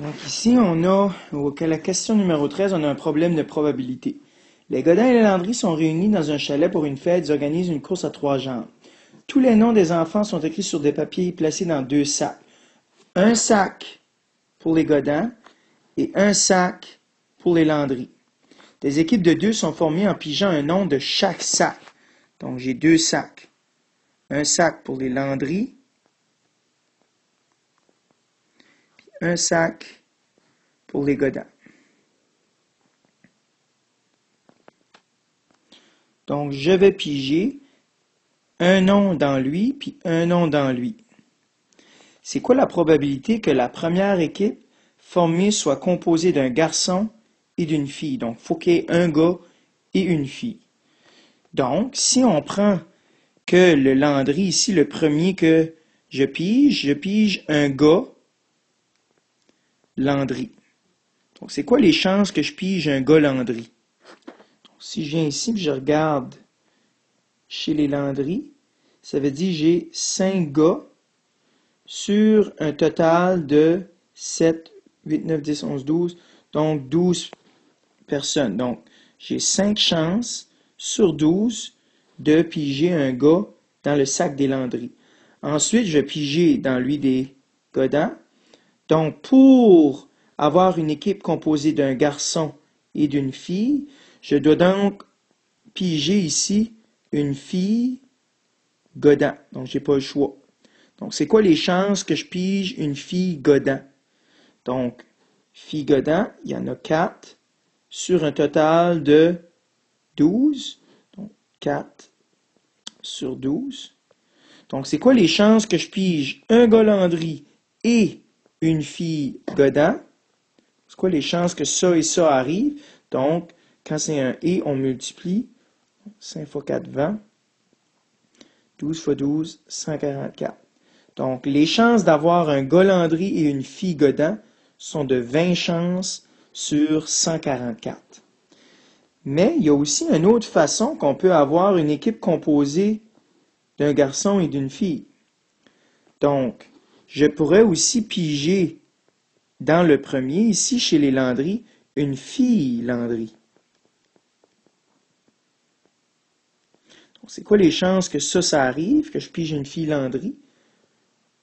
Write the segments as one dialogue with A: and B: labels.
A: Donc ici, la question numéro 13, on a un problème de probabilité. Les Godin et les Landry sont réunis dans un chalet pour une fête. Ils organisent une course à 3 jambes. Tous les noms des enfants sont écrits sur des papiers placés dans 2 sacs. Un sac pour les Godin et un sac pour les Landry. Des équipes de 2 sont formées en pigeant un nom de chaque sac. Donc j'ai 2 sacs. Un sac pour les Landry, un sac pour les Godin. Donc, je vais piger un nom dans lui, puis un nom dans lui. C'est quoi la probabilité que la première équipe formée soit composée d'un garçon et d'une fille? Donc, il faut qu'il y ait un gars et une fille. Donc, si on prend que le Landry, ici, le premier que je pige un gars, Landry. Donc, c'est quoi les chances que je pige un gars Landry? Donc, si je viens ici et je regarde chez les Landry, ça veut dire que j'ai 5 gars sur un total de 7, 8, 9, 10, 11, 12, donc 12 personnes. Donc, j'ai 5 chances sur 12 de piger un gars dans le sac des Landry. Ensuite, je vais piger dans lui des Godin. Donc, pour avoir une équipe composée d'un garçon et d'une fille, je dois donc piger ici une fille Godin. Donc, j'ai pas le choix. Donc, c'est quoi les chances que je pige une fille Godin? Donc, fille Godin, il y en a 4 sur un total de 12. Donc, 4 sur 12. Donc, c'est quoi les chances que je pige un gars Landry et une fille Godin? C'est quoi les chances que ça et ça arrivent? Donc, quand c'est un et, on multiplie. 5 fois 4, 20. 12 fois 12, 144. Donc, les chances d'avoir un gars Landry et une fille Godin sont de 20 chances sur 144. Mais il y a aussi une autre façon qu'on peut avoir une équipe composée d'un garçon et d'une fille. Donc, je pourrais aussi piger dans le premier, ici chez les Landry, une fille Landry. Donc, c'est quoi les chances que ça arrive, que je pige une fille Landry?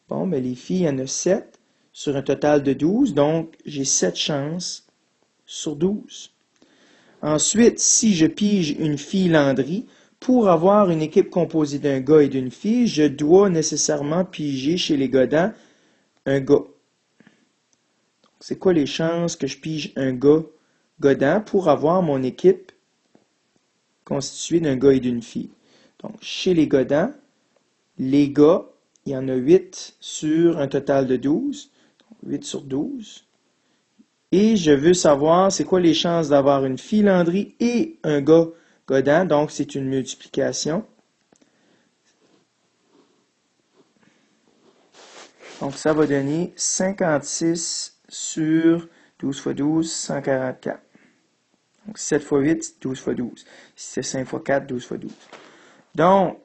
A: Bon, mais les filles, il y en a 7 sur un total de 12, donc j'ai 7 chances sur 12. Ensuite, si je pige une fille Landry, pour avoir une équipe composée d'un gars et d'une fille, je dois nécessairement piger chez les Godin un gars. C'est quoi les chances que je pige un gars Godin pour avoir mon équipe constituée d'un gars et d'une fille? Donc, chez les Godin, les gars, il y en a 8 sur un total de 12. 8 sur 12. Et je veux savoir c'est quoi les chances d'avoir une fille Landry et un gars Godin. Donc, c'est une multiplication. Donc, ça va donner 56 sur 12 fois 12, 144. Donc, 7 fois 8, 12 fois 12. Si c'est 5 fois 4, 12 fois 12. Donc,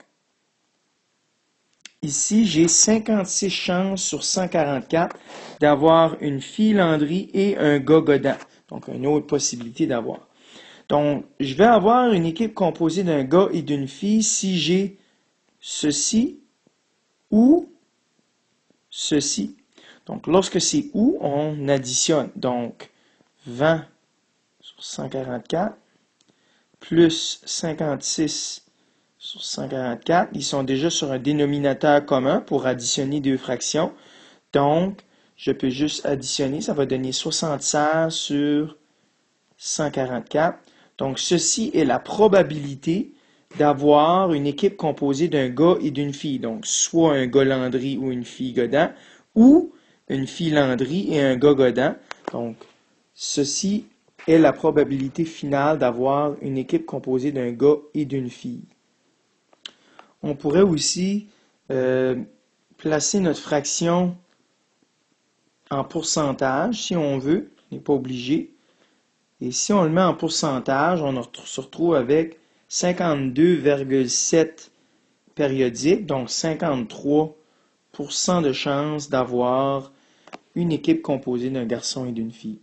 A: ici, j'ai 56 chances sur 144 d'avoir une fille Landry et un gars Godin. Donc, une autre possibilité d'avoir. Donc, je vais avoir une équipe composée d'un gars et d'une fille si j'ai ceci ou ceci. Donc, lorsque c'est ou, on additionne. Donc, 20 sur 144 plus 56 sur 144. Ils sont déjà sur un dénominateur commun pour additionner deux fractions. Donc, je peux juste additionner. Ça va donner 76 sur 144. Donc, ceci est la probabilité d'avoir une équipe composée d'un gars et d'une fille. Donc, soit un gars Landry ou une fille Godin, ou une fille Landry et un gars Godin. Donc, ceci est la probabilité finale d'avoir une équipe composée d'un gars et d'une fille. On pourrait aussi placer notre fraction en pourcentage, si on veut, on n'est pas obligé. Et si on le met en pourcentage, on se retrouve avec 52,7 périodiques, donc 53% de chance d'avoir une équipe composée d'un garçon et d'une fille.